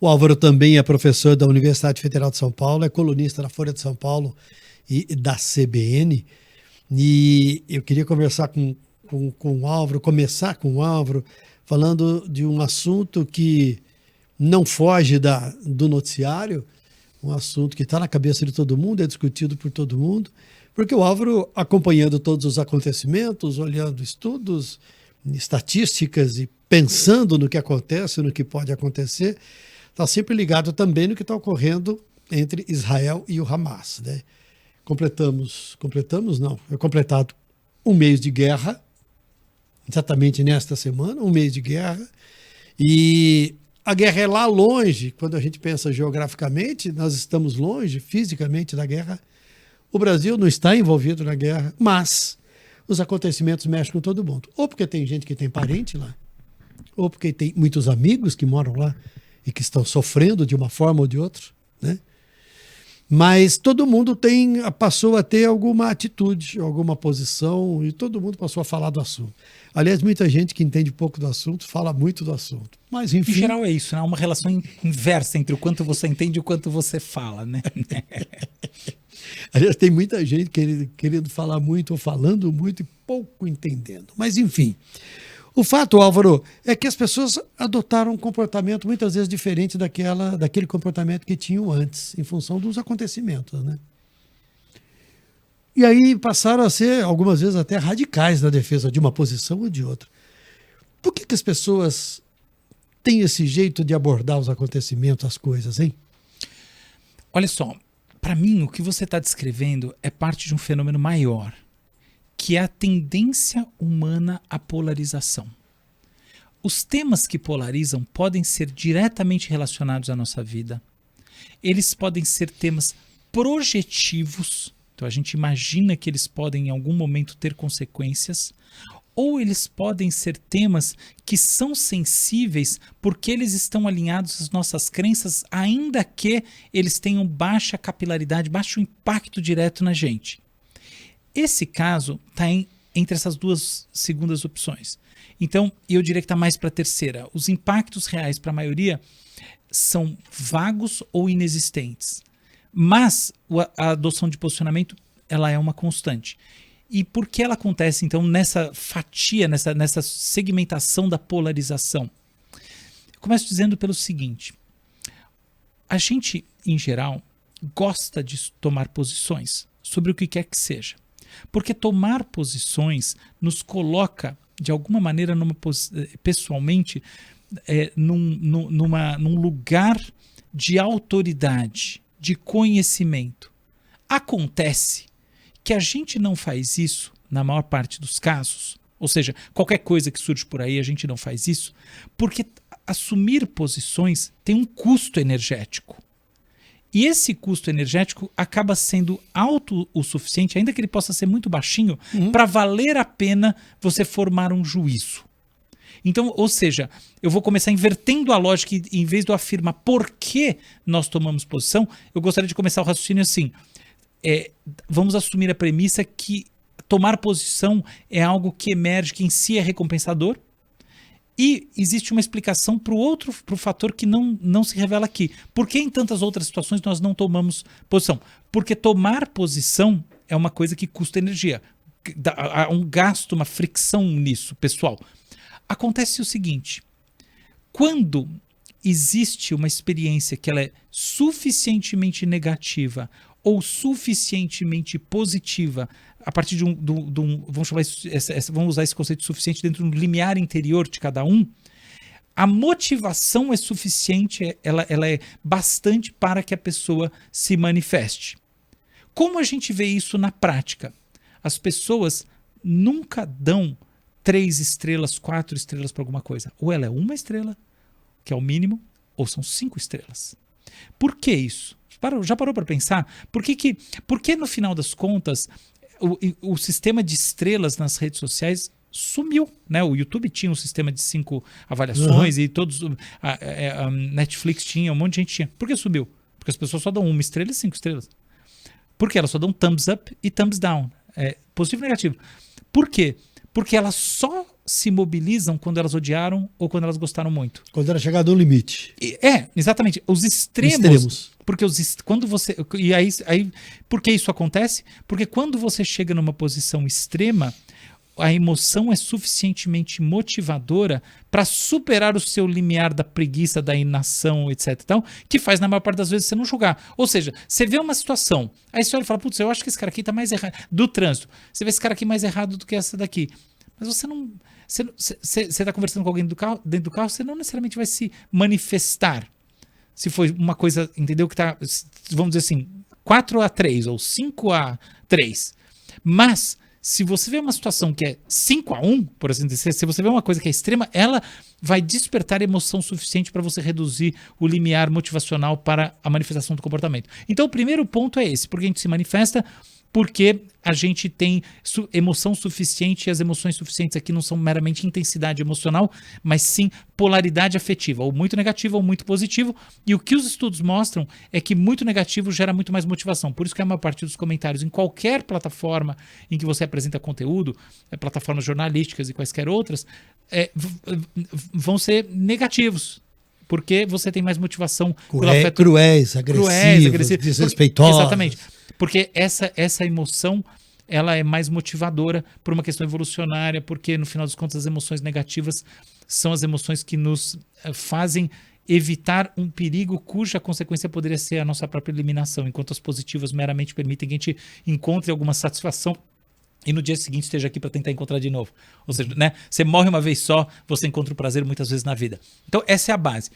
O Álvaro também é professor da Universidade Federal de São Paulo, é colunista da Folha de São Paulo e da CBN. E eu queria conversar com o Álvaro, começar com o Álvaro, falando de um assunto que não foge do noticiário, um assunto que está na cabeça de todo mundo, é discutido por todo mundo, porque o Álvaro, acompanhando todos os acontecimentos, olhando estudos, estatísticas e pensando no que acontece, no que pode acontecer, está sempre ligado também no que está ocorrendo entre Israel e o Hamas, né? É completado um mês de guerra, exatamente nesta semana, um mês de guerra, e a guerra é lá longe. Quando a gente pensa geograficamente, nós estamos longe fisicamente da guerra. O Brasil não está envolvido na guerra, mas os acontecimentos mexem com todo mundo. Ou porque tem gente que tem parente lá, ou porque tem muitos amigos que moram lá e que estão sofrendo de uma forma ou de outra, né? Mas todo mundo passou a ter alguma atitude, alguma posição, e todo mundo passou a falar do assunto. Aliás, muita gente que entende pouco do assunto fala muito do assunto. Mas, enfim... Em geral é isso, né? Uma relação inversa entre o quanto você entende e o quanto você fala, né? Aliás, tem muita gente querendo falar muito, ou falando muito e pouco entendendo. Mas, enfim... O fato, Álvaro, é que as pessoas adotaram um comportamento muitas vezes diferente daquele comportamento que tinham antes, em função dos acontecimentos, né? E aí passaram a ser, algumas vezes, até radicais na defesa de uma posição ou de outra. Por que as pessoas têm esse jeito de abordar os acontecimentos, as coisas, hein? Olha só, para mim, o que você está descrevendo é parte de um fenômeno maior, que é a tendência humana à polarização. Os temas que polarizam podem ser diretamente relacionados à nossa vida. Eles podem ser temas projetivos, então a gente imagina que eles podem em algum momento ter consequências, ou eles podem ser temas que são sensíveis porque eles estão alinhados às nossas crenças, ainda que eles tenham baixa capilaridade, baixo impacto direto na gente. Esse caso está entre essas duas segundas opções. Então, eu diria que está mais para a terceira. Os impactos reais para a maioria são vagos ou inexistentes. Mas a adoção de posicionamento ela é uma constante. E por que ela acontece, então, nessa fatia, nessa segmentação da polarização? Eu começo dizendo pelo seguinte. A gente, em geral, gosta de tomar posições sobre o que quer que seja. Porque tomar posições nos coloca, de alguma maneira, pessoalmente, num lugar de autoridade, de conhecimento. Acontece que a gente não faz isso na maior parte dos casos, ou seja, qualquer coisa que surge por aí a gente não faz isso, porque assumir posições tem um custo energético. E esse custo energético acaba sendo alto o suficiente, ainda que ele possa ser muito baixinho, para valer a pena você formar um juízo. Então, ou seja, eu vou começar invertendo a lógica e, em vez de eu afirmar por que nós tomamos posição, eu gostaria de começar o raciocínio assim. Vamos assumir a premissa que tomar posição é algo que emerge, que em si é recompensador, e existe uma explicação para o fator que não se revela aqui. Por que em tantas outras situações nós não tomamos posição? Porque tomar posição é uma coisa que custa energia. Há um gasto, uma fricção nisso, pessoal. Acontece o seguinte, quando existe uma experiência que ela é suficientemente negativa ou suficientemente positiva, a partir de vamos usar esse conceito de suficiente dentro do limiar interior de cada um, a motivação é suficiente, ela é bastante para que a pessoa se manifeste. Como a gente vê isso na prática? As pessoas nunca dão 3 estrelas, 4 estrelas para alguma coisa. Ou ela é 1 estrela, que é o mínimo, ou são 5 estrelas. Por que isso? Já parou para pensar? Por que no final das contas o sistema de estrelas nas redes sociais sumiu, né? O YouTube tinha um sistema de 5 avaliações e todos a Netflix tinha, um monte de gente tinha. Por que sumiu? Porque as pessoas só dão 1 estrela e 5 estrelas. Por que elas só dão thumbs up e thumbs down? Positivo e negativo. Por quê? Porque elas só se mobilizam quando elas odiaram ou quando elas gostaram muito. Quando era chegado ao limite. Exatamente. Os extremos. Porque quando você. E aí, por que isso acontece? Porque quando você chega numa posição extrema, a emoção é suficientemente motivadora para superar o seu limiar da preguiça, da inação, etc. e tal, que faz, na maior parte das vezes, você não julgar. Ou seja, você vê uma situação, aí você olha e fala, putz, eu acho que esse cara aqui tá mais errado. Do trânsito. Você vê esse cara aqui mais errado do que essa daqui. Mas você não. Você está conversando com alguém dentro do carro, você não necessariamente vai se manifestar. Se foi uma coisa, entendeu? Que tá, vamos dizer assim, 4-3 ou 5-3. Mas, se você vê uma situação que é 5-1, por assim dizer, se você vê uma coisa que é extrema, ela vai despertar emoção suficiente para você reduzir o limiar motivacional para a manifestação do comportamento. Então, o primeiro ponto é esse, porque a gente se manifesta porque a gente tem emoção suficiente, e as emoções suficientes aqui não são meramente intensidade emocional, mas sim polaridade afetiva, ou muito negativo ou muito positivo. E o que os estudos mostram é que muito negativo gera muito mais motivação. Por isso que a maior parte dos comentários em qualquer plataforma em que você apresenta conteúdo, plataformas jornalísticas e quaisquer outras, vão ser negativos. Porque você tem mais motivação pelo afeto. Cruéis, agressivos, desrespeitosos. Exatamente. Porque essa emoção, ela é mais motivadora por uma questão evolucionária, porque no final das contas as emoções negativas são as emoções que nos fazem evitar um perigo cuja consequência poderia ser a nossa própria eliminação, enquanto as positivas meramente permitem que a gente encontre alguma satisfação e no dia seguinte esteja aqui para tentar encontrar de novo. Ou seja, né, você morre uma vez só, você encontra o prazer muitas vezes na vida. Então essa é a base.